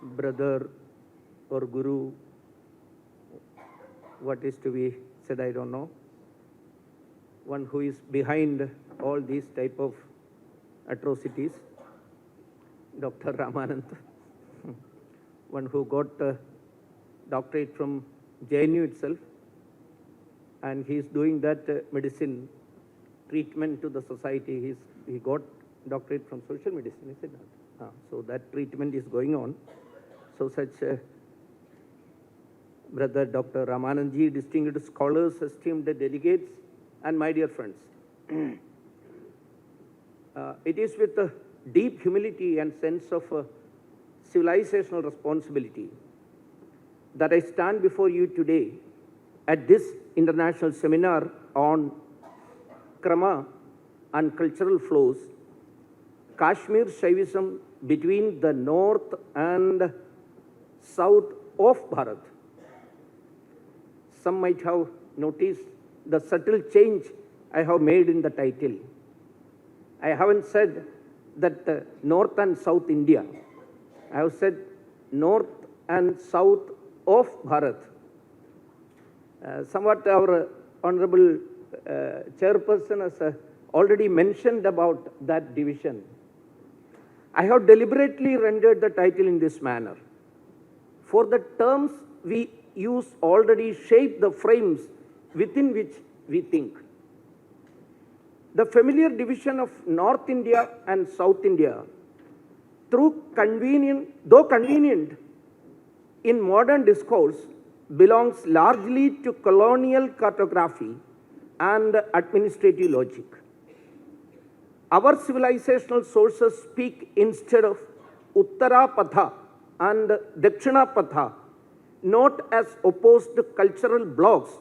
brother or guru, what is to be said, I don't know. One who is behind all these type of atrocities, Dr. Ramanand, one who got a doctorate from JNU itself, and he is doing that medicine treatment to the society. He got doctorate from social medicine, is it not? So that treatment is going on. So such brother Dr. Ramanandji, distinguished scholars, esteemed delegates, and my dear friends. It is with a deep humility and sense of civilizational responsibility that I stand before you today at this international seminar on Krama and cultural flows, Kashmir Shaivism between the north and south of Bharat. Some might have noticed the subtle change I have made in the title. I haven't said that North and South India. I have said North and South of Bharat. Somewhat our Honorable Chairperson has already mentioned about that division. I have deliberately rendered the title in this manner. For the terms we use already shape the frames within which we think. The familiar division of North India and South India, though convenient in modern discourse, belongs largely to colonial cartography and administrative logic. Our civilizational sources speak instead of Uttara Patha and Dakshina Patha, not as opposed cultural blocks,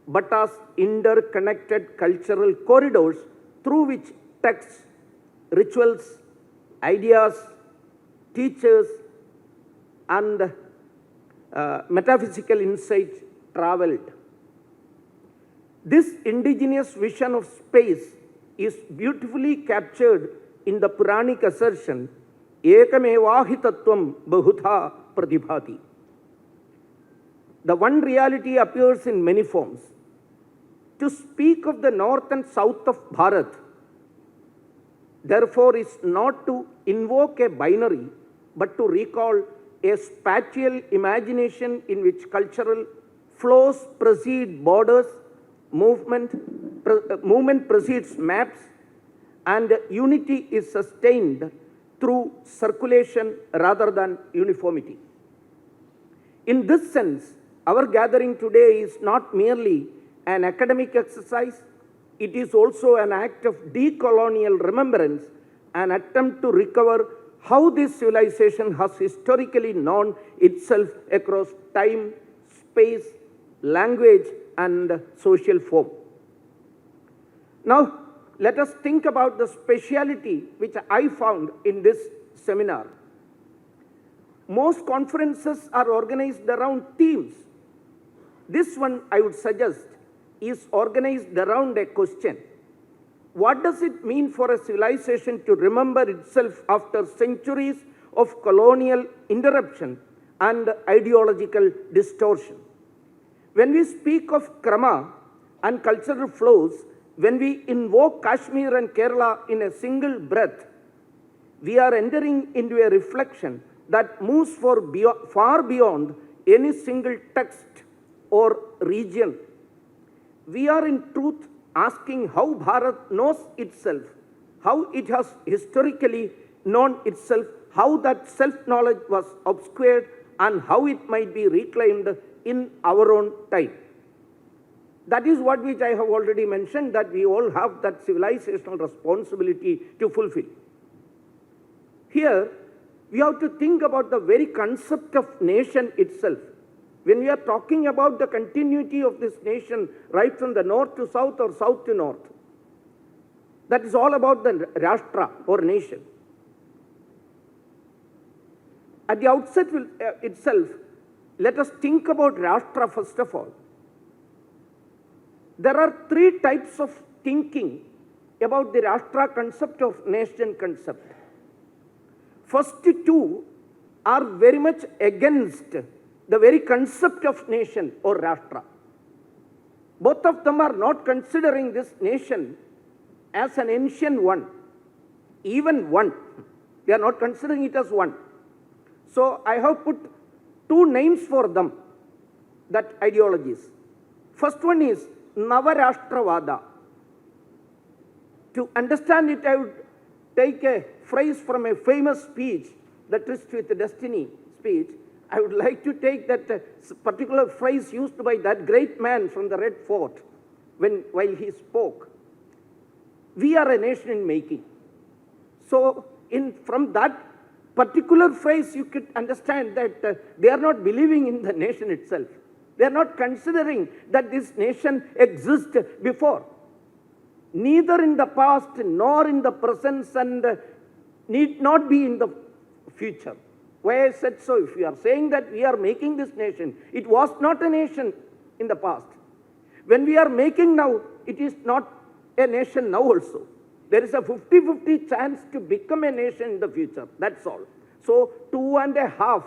but as interconnected cultural corridors through which texts, rituals, ideas, teachers, and metaphysical insights traveled. This indigenous vision of space is beautifully captured in the Puranic assertion, Ekamevahi Tattvam Bahutha Pradibhati. The one reality appears in many forms. To speak of the north and south of Bharat, therefore, is not to invoke a binary, but to recall a spatial imagination in which cultural flows precede borders, movement precedes maps, and unity is sustained through circulation rather than uniformity. In this sense, our gathering today is not merely an academic exercise, it is also an act of decolonial remembrance, an attempt to recover how this civilization has historically known itself across time, space, language, and social form. Now, let us think about the speciality which I found in this seminar. Most conferences are organized around themes. This one, I would suggest, is organized around a question. What does it mean for a civilization to remember itself after centuries of colonial interruption and ideological distortion? When we speak of Krama and cultural flows, when we invoke Kashmir and Kerala in a single breath, we are entering into a reflection that moves far beyond any single text or region. We are in truth asking how Bharat knows itself, how it has historically known itself, how that self-knowledge was obscured, and how it might be reclaimed in our own time. That is what which I have already mentioned, that we all have that civilizational responsibility to fulfill. Here, we have to think about the very concept of nation itself. When we are talking about the continuity of this nation, right from the north to south or south to north, that is all about the Rashtra or nation. At the outset itself, let us think about Rashtra first of all. There are three types of thinking about the Rashtra concept of nation concept. First two are very much against the very concept of nation or Rashtra. Both of them are not considering this nation as an ancient one, even one. They are not considering it as one. So I have put two names for them, that ideologies. First one is Navarashtravada. To understand it, I would take a phrase from a famous speech, the Tryst with Destiny speech. I would like to take that particular phrase used by that great man from the Red Fort while he spoke. We are a nation in making. So from that particular phrase, you could understand that they are not believing in the nation itself. They are not considering that this nation existed before. Neither in the past nor in the present, and need not be in the future. Why I said so? If we are saying that we are making this nation, it was not a nation in the past. When we are making now, it is not a nation now also. There is a 50-50 chance to become a nation in the future. That's all. So 2.5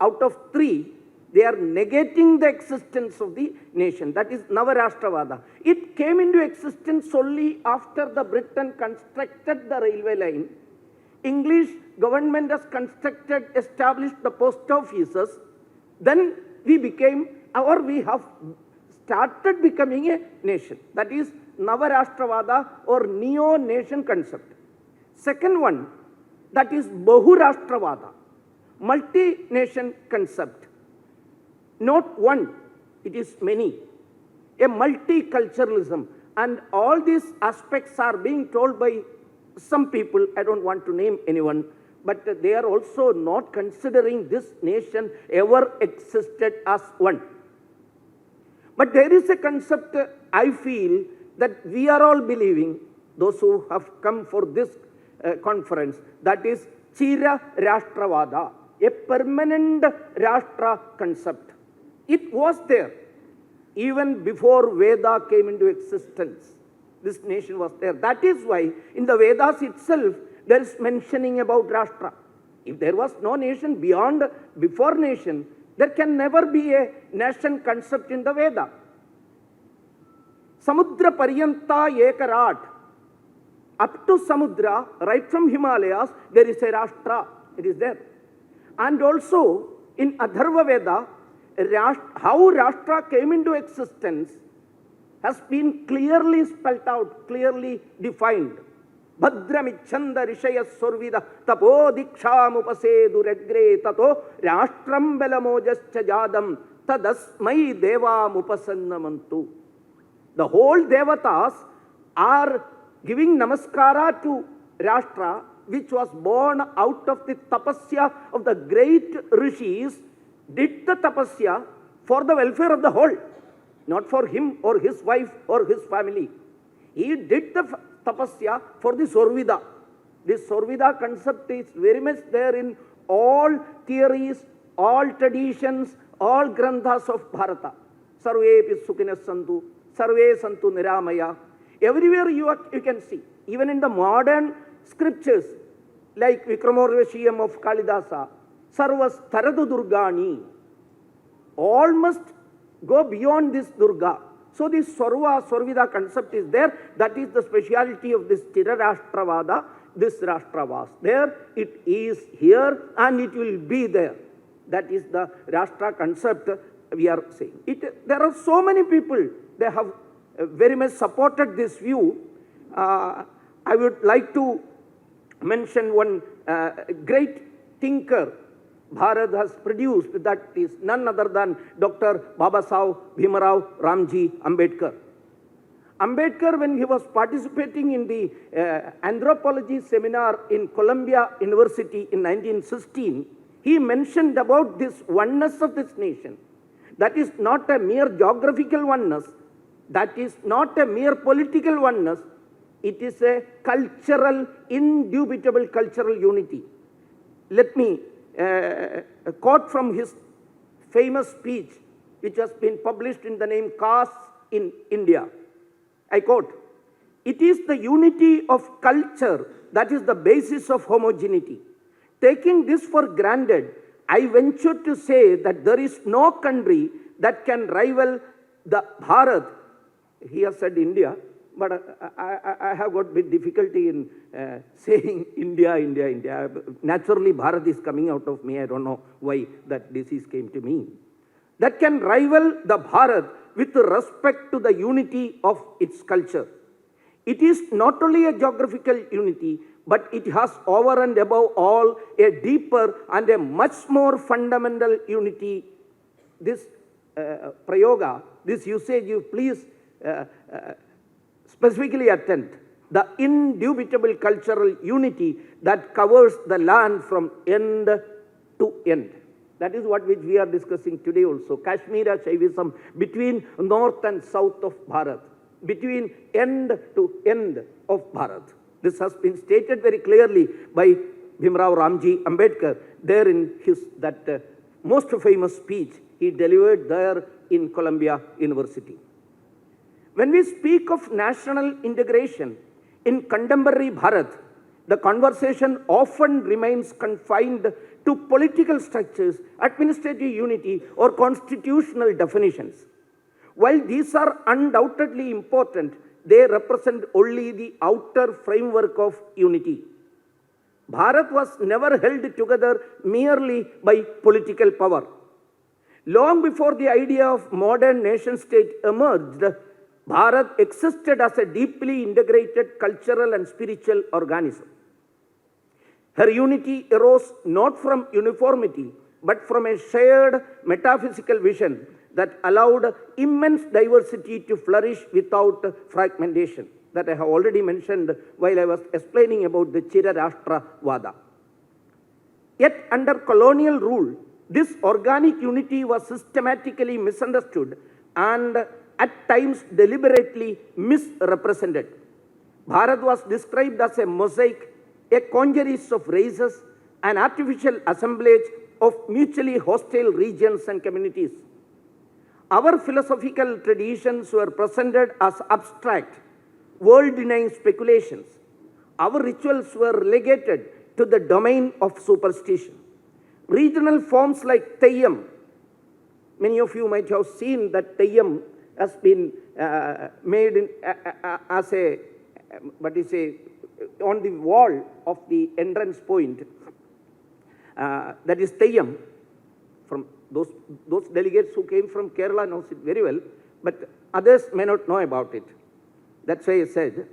out of 3, they are negating the existence of the nation. That is Navarashtravada. It came into existence only after the Britain constructed the railway line. English government has established the post offices. Then we have started becoming a nation. That is Navarashtravada or neo-nation concept. Second one, that is Bahurashtravada, multi-nation concept. Not one, it is many. A multiculturalism. And all these aspects are being told by some people, I don't want to name anyone, but they are also not considering this nation ever existed as one. But there is a concept, I feel, that we are all believing, those who have come for this conference, that is Chira Rashtravada, a permanent Rashtra concept. It was there even before Veda came into existence. This nation was there. That is why in the Vedas itself there is mentioning about Rashtra. If there was no nation before nation, there can never be a nation concept in the Veda. Samudra Paryanta Ekarat. Up to Samudra, right from Himalayas, there is a Rashtra. It is there. And also in Atharva Veda, how Rashtra came into existence has been clearly spelt out, clearly defined. Bhadramichanda Rishaya Survida Tapo Dikshamupasedu Regre Tato Rashtram Belamojascha Jadam Tadasmai Deva Mupasannamantu. The whole Devatas are giving namaskara to Rashtra, which was born out of the tapasya of the great rishis, did the tapasya for the welfare of the whole, not for him or his wife or his family. He did the tapasya for the Sorvida. This Sorvida concept is very much there in all theories, all traditions, all granthas of Bharata. Sarvepi Sukhinas Santu, Sarve Santu Niramaya. Everywhere you can see, even in the modern scriptures, like Vikramorvashiyam of Kalidasa, Sarvas Taradu Durgani, all must go beyond this Durga. So this Sorvida concept is there. That is the speciality of this Tirarashtravada. This Rashtra was there, it is here, and it will be there. That is the Rashtra concept we are saying. There are so many people, they have very much supported this view. I would like to mention one great thinker Bharat has produced, that is none other than Dr. Babasaheb Bhimarao Ramji Ambedkar. Ambedkar, when he was participating in the anthropology seminar in Columbia University in 1916, he mentioned about this oneness of this nation. That is not a mere geographical oneness, that is not a mere political oneness, it is a cultural, indubitable cultural unity. Let me quote from his famous speech, which has been published in the name Castes in India. I quote, "It is the unity of culture that is the basis of homogeneity. Taking this for granted, I venture to say that there is no country that can rival the Bharat. He has said India, but I have got a bit difficulty in saying India, India, India. Naturally, Bharat is coming out of me. I don't know why that disease came to me. That can rival the Bharat with respect to the unity of its culture. It is not only a geographical unity, but it has over and above all a deeper and a much more fundamental unity. This prayoga, this usage, you please specifically attend. The indubitable cultural unity that covers the land from end to end. That is what which we are discussing today also. Kashmir Shaivism between north and south of Bharat, between end to end of Bharat. This has been stated very clearly by Bhimrao Ramji Ambedkar there in his that most famous speech he delivered there in Columbia University. When we speak of national integration in contemporary Bharat, the conversation often remains confined to political structures, administrative unity, or constitutional definitions. While these are undoubtedly important, they represent only the outer framework of unity. Bharat was never held together merely by political power. Long before the idea of modern nation-state emerged, Bharat existed as a deeply integrated cultural and spiritual organism. Her unity arose not from uniformity, but from a shared metaphysical vision that allowed immense diversity to flourish without fragmentation. That I have already mentioned while I was explaining about the Chira Rashtra Vada. Yet under colonial rule, this organic unity was systematically misunderstood and at times deliberately misrepresented. Bharat was described as a mosaic, a congeries of races, an artificial assemblage of mutually hostile regions and communities. Our philosophical traditions were presented as abstract, world-denying speculations. Our rituals were relegated to the domain of superstition. Regional forms like Teyyam, many of you might have seen that Teyyam has been made in, as a, on the wall of the entrance point. That is Teyyam. From those delegates who came from Kerala knows it very well, but others may not know about it. That's why I said,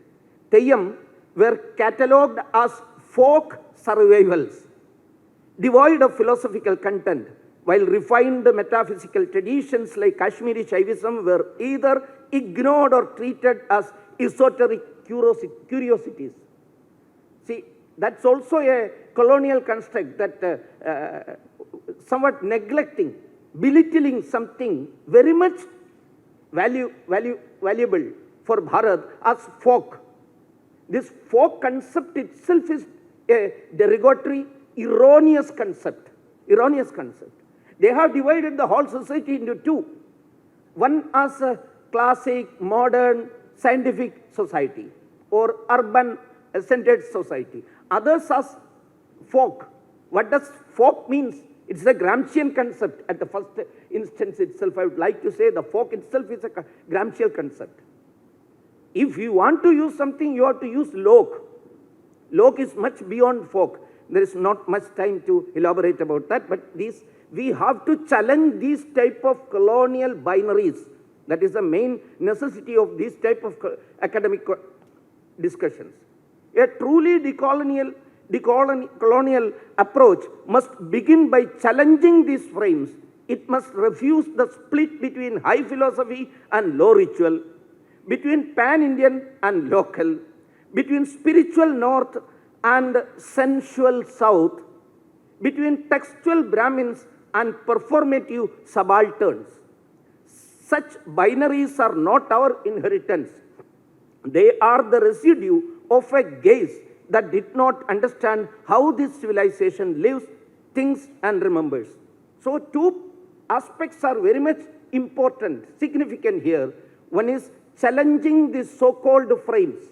Teyyam were catalogued as folk survivals, devoid of philosophical content, while refined metaphysical traditions like Kashmir Shaivism were either ignored or treated as esoteric curiosities. See, that's also a colonial construct that somewhat neglecting, belittling something very much valuable for Bharat as folk. This folk concept itself is a derogatory, erroneous concept. They have divided the whole society into two. One as a classic, modern, scientific society or urban-centered society. Others as folk. What does folk means? It's a Gramscian concept at the first instance itself. I would like to say the folk itself is a Gramscian concept. If you want to use something, you have to use lok. Lok is much beyond folk. There is not much time to elaborate about that, but we have to challenge these type of colonial binaries. That is the main necessity of these type of academic discussions. A truly decolonial approach must begin by challenging these frames. It must refuse the split between high philosophy and low ritual, between pan-Indian and local, between spiritual north and sensual south, between textual Brahmins and performative subalterns. Such binaries are not our inheritance. They are the residue of a gaze that did not understand how this civilization lives, thinks, and remembers. So two aspects are very much important, significant here. One is challenging these so-called frames,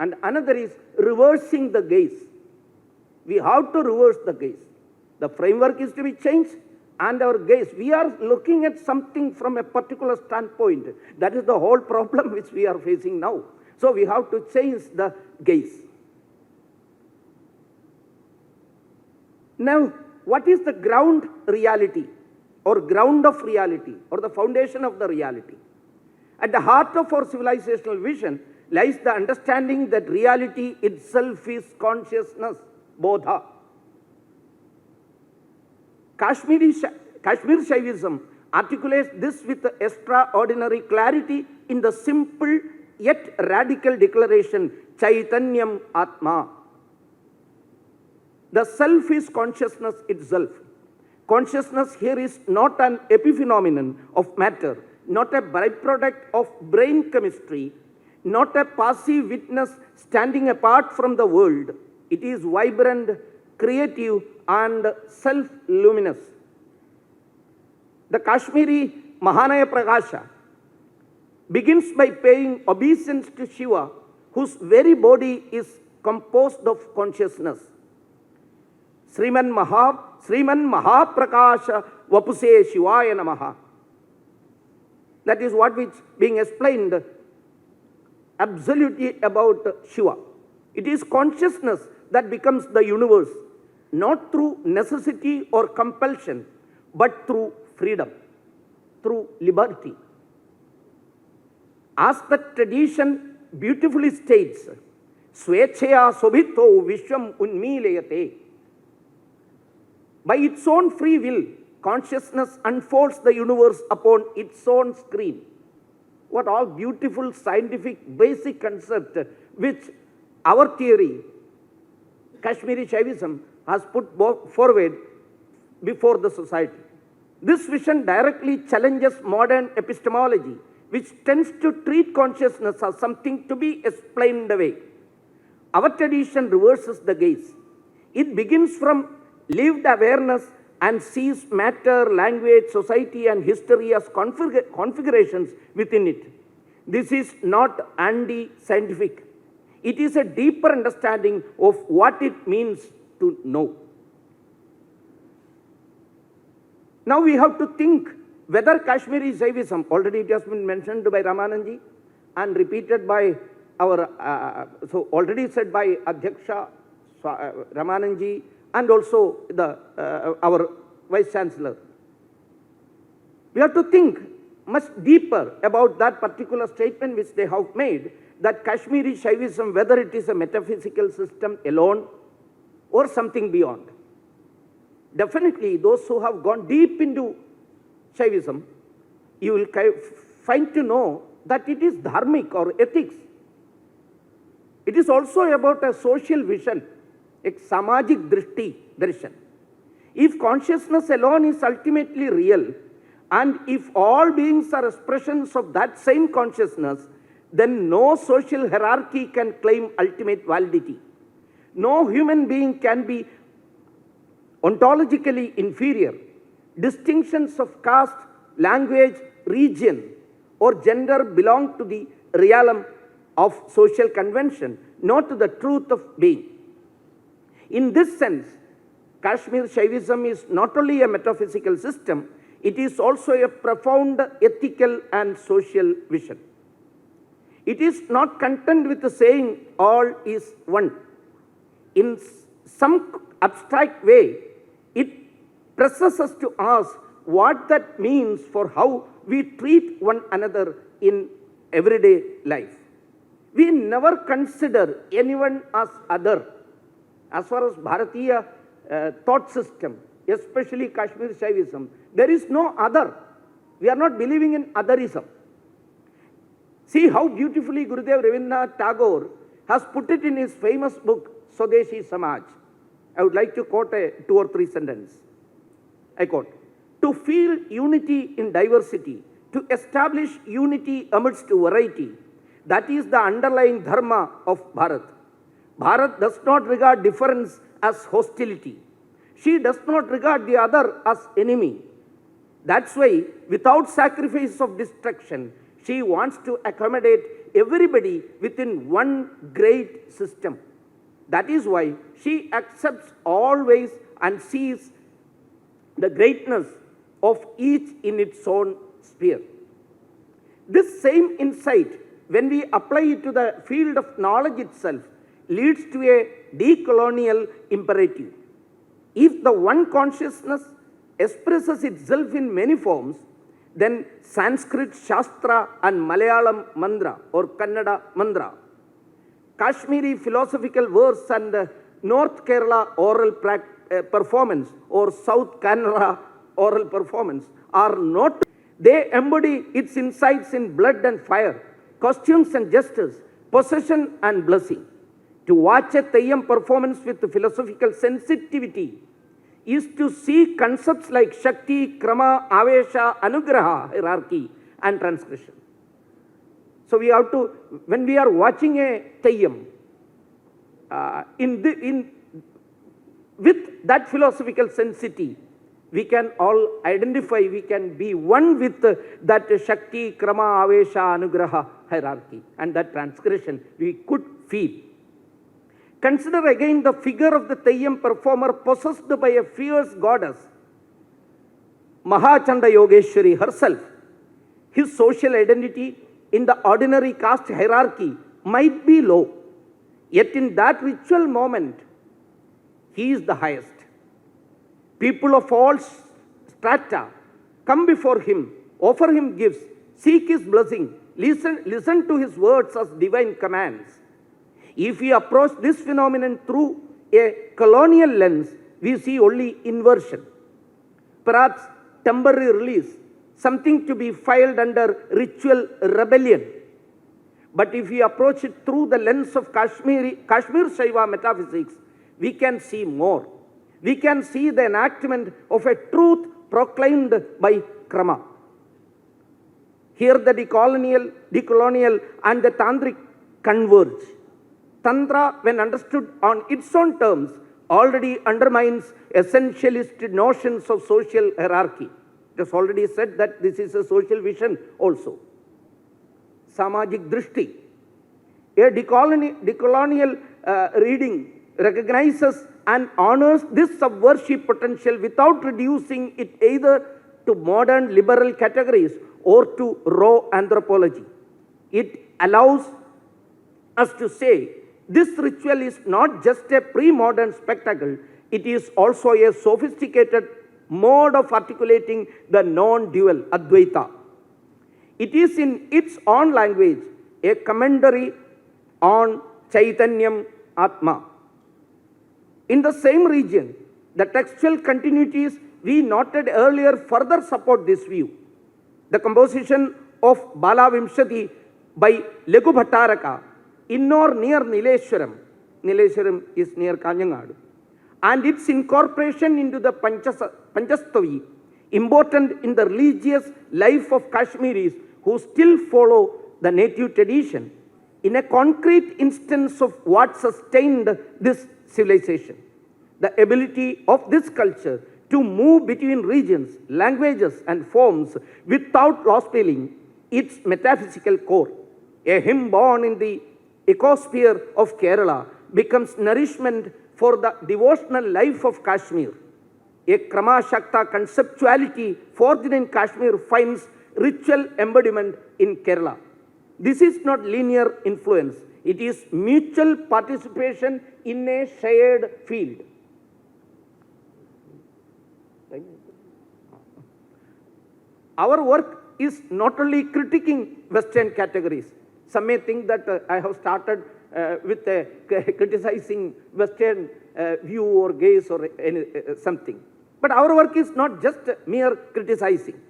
and another is reversing the gaze. We have to reverse the gaze. The framework is to be changed and our gaze. We are looking at something from a particular standpoint. That is the whole problem which we are facing now. So we have to change the gaze. Now, what is the ground reality or ground of reality or the foundation of the reality? At the heart of our civilizational vision lies the understanding that reality itself is consciousness, bodha. Kashmir Shaivism articulates this with extraordinary clarity in the simple yet radical declaration, Chaitanyam Atma. The self is consciousness itself. Consciousness here is not an epiphenomenon of matter, not a byproduct of brain chemistry, not a passive witness standing apart from the world. It is vibrant, creative, and self-luminous. The Kashmiri Mahanaya Prakasha begins by paying obeisance to Shiva, whose very body is composed of consciousness. Sriman Mahaprakasha Vapuse Shivaya Namaha. That is what is being explained absolutely about Shiva. It is consciousness that becomes the universe, not through necessity or compulsion, but through freedom, through liberty. As the tradition beautifully states, Swechaya Sobhito Vishwam Unmilayate. By its own free will, consciousness unfolds the universe upon its own screen. What all beautiful scientific basic concept which our theory, Kashmiri Shaivism, has put forward before the society. This vision directly challenges modern epistemology, which tends to treat consciousness as something to be explained away. Our tradition reverses the gaze. It begins from lived awareness and sees matter, language, society, and history as configurations within it. This is not anti-scientific. It is a deeper understanding of what it means to know. Now we have to think whether Kashmiri Shaivism, already it has been mentioned by Ramananji and repeated by our, already said by Adhyaksha Ramananji and also our Vice Chancellor. We have to think much deeper about that particular statement which they have made, that Kashmiri Shaivism, whether it is a metaphysical system alone or something beyond. Definitely, those who have gone deep into Shaivism, you will find to know that it is dharmic or ethics. It is also about a social vision, a samajik drishti, darshan. If consciousness alone is ultimately real, and if all beings are expressions of that same consciousness, then no social hierarchy can claim ultimate validity. No human being can be ontologically inferior. Distinctions of caste, language, region, or gender belong to the realm of social convention, not to the truth of being. In this sense, Kashmir Shaivism is not only a metaphysical system, it is also a profound ethical and social vision. It is not content with saying all is one. In some abstract way, it presses us to ask what that means for how we treat one another in everyday life. We never consider anyone as other. As far as Bharatiya thought system, especially Kashmir Shaivism, there is no other. We are not believing in otherism. See how beautifully Gurudev Rabindranath Tagore has put it in his famous book, Swadeshi Samaj. I would like to quote 2 or 3 sentences. I quote, "To feel unity in diversity, to establish unity amidst variety, that is the underlying dharma of Bharat. Bharat does not regard difference as hostility. She does not regard the other as enemy. That's why, without sacrifice of destruction, she wants to accommodate everybody within one great system. That is why she accepts always and sees the greatness of each in its own sphere. This same insight, when we apply it to the field of knowledge itself, leads to a decolonial imperative. If the one consciousness expresses itself in many forms, then Sanskrit Shastra and Malayalam mantra or Kannada mantra, Kashmiri philosophical verse and North Kerala oral performance or South Kannada oral performance are not. They embody its insights in blood and fire, costumes and gestures, possession and blessing. To watch a Theyyam performance with philosophical sensitivity is to see concepts like Shakti, Krama, Avesha, Anugraha, hierarchy, and transgression. So we have to, when we are watching a Theyyam, with that philosophical sensitivity, we can all identify, we can be one with that Shakti, Krama, Avesha, Anugraha hierarchy, and that transgression we could feel. Consider again the figure of the Theyyam performer possessed by a fierce goddess, Mahachanda Yogeshwari herself. His social identity in the ordinary caste hierarchy might be low, yet in that ritual moment, he is the highest. People of all strata come before him, offer him gifts, seek his blessing, listen to his words as divine commands. If we approach this phenomenon through a colonial lens, we see only inversion. Perhaps temporary release, something to be filed under ritual rebellion. But if we approach it through the lens of Kashmir Shaiva metaphysics, we can see more. We can see the enactment of a truth proclaimed by Krama. Here the decolonial and the tantric converge. Tantra, when understood on its own terms, already undermines essentialist notions of social hierarchy. It has already said that this is a social vision also. Samajik Drishti. A decolonial reading recognizes and honors this subversive potential without reducing it either to modern liberal categories or to raw anthropology. It allows us to say this ritual is not just a pre-modern spectacle, it is also a sophisticated mode of articulating the non-dual Advaita. It is in its own language a commentary on Chaitanyam Atma. In the same region, the textual continuities we noted earlier further support this view. The composition of Bala Vimshati by Legu Bhattaraka in or near Nileshwaram is near Kanjangadu, and its incorporation into the Panchastavi, important in the religious life of Kashmiris who still follow the native tradition, in a concrete instance of what sustained this civilization. The ability of this culture to move between regions, languages, and forms without loss-spilling its metaphysical core. A hymn born in the ecosphere of Kerala becomes nourishment for the devotional life of Kashmir. A Krama Shakta conceptuality forged in Kashmir finds ritual embodiment in Kerala. This is not linear influence. It is mutual participation in a shared field. Our work is not only critiquing Western categories. Some may think that I have started with criticizing Western view or gaze or something. But our work is not just mere criticizing.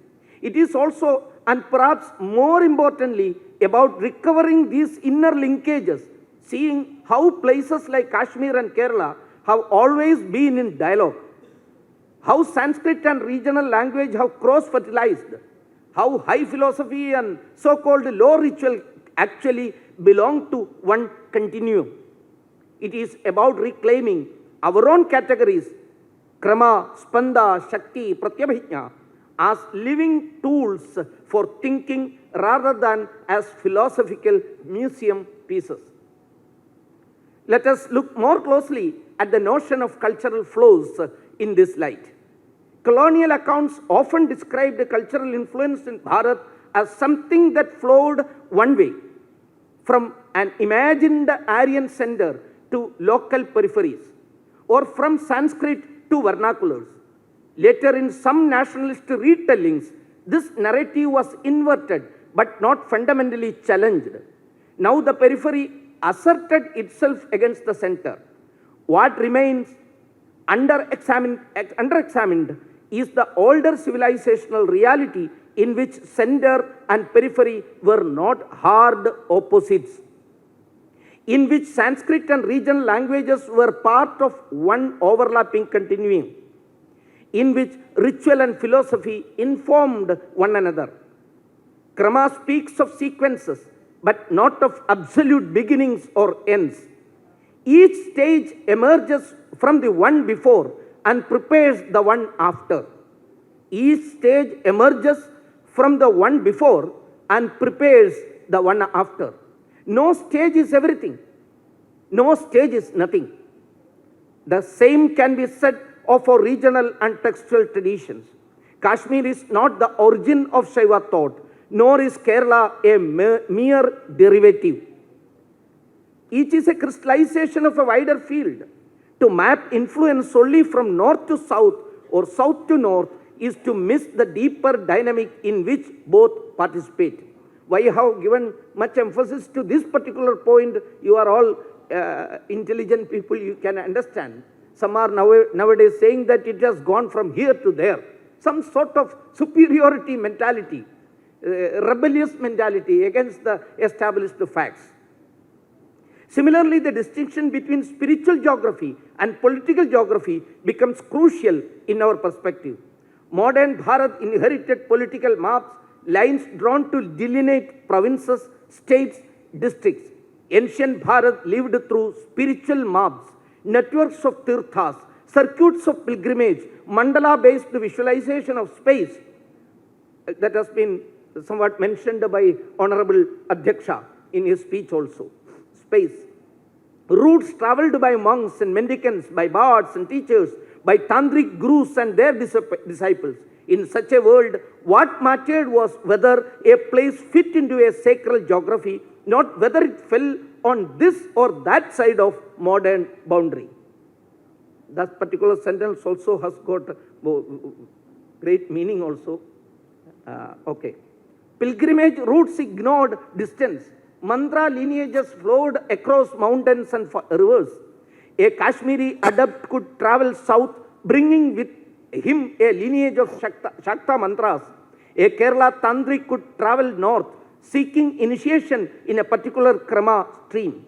It is also, and perhaps more importantly, about recovering these inner linkages, seeing how places like Kashmir and Kerala have always been in dialogue, how Sanskrit and regional language have cross-fertilized, how high philosophy and so-called low ritual actually belong to one continuum. It is about reclaiming our own categories, Krama, Spanda, Shakti, Pratyabhijna, as living tools for thinking rather than as philosophical museum pieces. Let us look more closely at the notion of cultural flows in this light. Colonial accounts often described the cultural influence in Bharat as something that flowed one way, from an imagined Aryan center to local peripheries, or from Sanskrit to vernaculars. Later, in some nationalist retellings, this narrative was inverted but not fundamentally challenged. Now the periphery asserted itself against the center. What remains under-examined is the older civilizational reality in which center and periphery were not hard opposites, in which Sanskrit and regional languages were part of one overlapping continuum, in which ritual and philosophy informed one another. Krama speaks of sequences, but not of absolute beginnings or ends. Each stage emerges from the one before and prepares the one after. Each stage emerges from the one before and prepares the one after. No stage is everything. No stage is nothing. The same can be said of our regional and textual traditions. Kashmir is not the origin of Shaiva thought, nor is Kerala a mere derivative. Each is a crystallization of a wider field. To map influence solely from north to south or south to north is to miss the deeper dynamic in which both participate. Why I have given much emphasis to this particular point, you are all intelligent people, you can understand. Some are nowadays saying that it has gone from here to there. Some sort of superiority mentality, rebellious mentality against the established facts. Similarly, the distinction between spiritual geography and political geography becomes crucial in our perspective. Modern Bharat inherited political maps, lines drawn to delineate provinces, states, districts. Ancient Bharat lived through spiritual maps, networks of tirthas, circuits of pilgrimage, mandala-based visualization of space. That has been somewhat mentioned by Honorable Adhyaksha in his speech also. Space. Routes traveled by monks and mendicants, by bards and teachers, by tantric gurus and their disciples. In such a world, what mattered was whether a place fit into a sacred geography, not whether it fell on this or that side of modern boundary. That particular sentence also has got great meaning also. Okay. Pilgrimage routes ignored distance. Mantra lineages flowed across mountains and rivers. A Kashmiri adept could travel south, bringing with him a lineage of Shakta mantras. A Kerala Tantrik could travel north, seeking initiation in a particular Krama stream.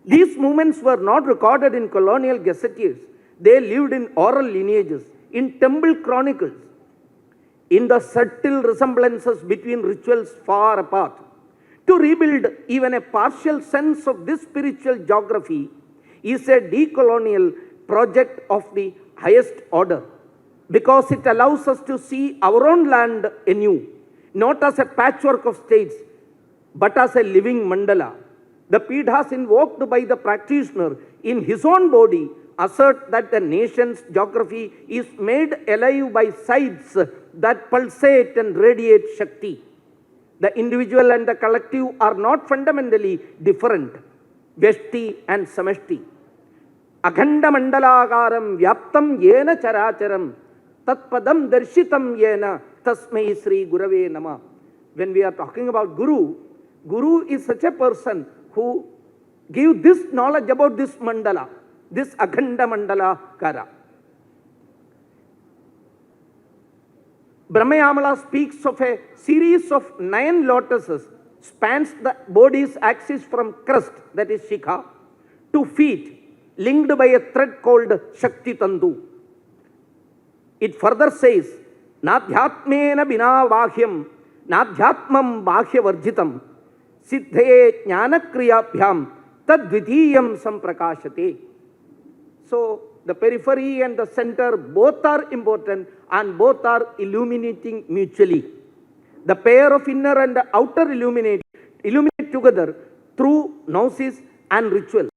These movements were not recorded in colonial gazetteers. They lived in oral lineages, in temple chronicles, in the subtle resemblances between rituals far apart. To rebuild even a partial sense of this spiritual geography is a decolonial project of the highest order, because it allows us to see our own land anew, not as a patchwork of states, but as a living mandala. The Pidhas invoked by the practitioner in his own body assert that the nation's geography is made alive by sites that pulsate and radiate Shakti. The individual and the collective are not fundamentally different. Vyashti and Samashti. Akhanda mandalagaram vyaptam yena characharam tatpadam darshitam yena tasmai Sri Gurave Nama. When we are talking about Guru, Guru is such a person who gives this knowledge about this mandala, this Akhanda mandala kara. Brahmayamala speaks of a series of 9 lotuses, spans the body's axis from crest, that is Shikha, to feet, linked by a thread called Shakti Tandu. It further says, Nadhyatmena bina vahyam, Nadhyatmam vahya varjitam, Siddhe jnanakriyabhyam, Tadvidhiyam samprakashate. So, the periphery and the center both are important and both are illuminating mutually. The pair of inner and outer illuminate together through gnosis and ritual.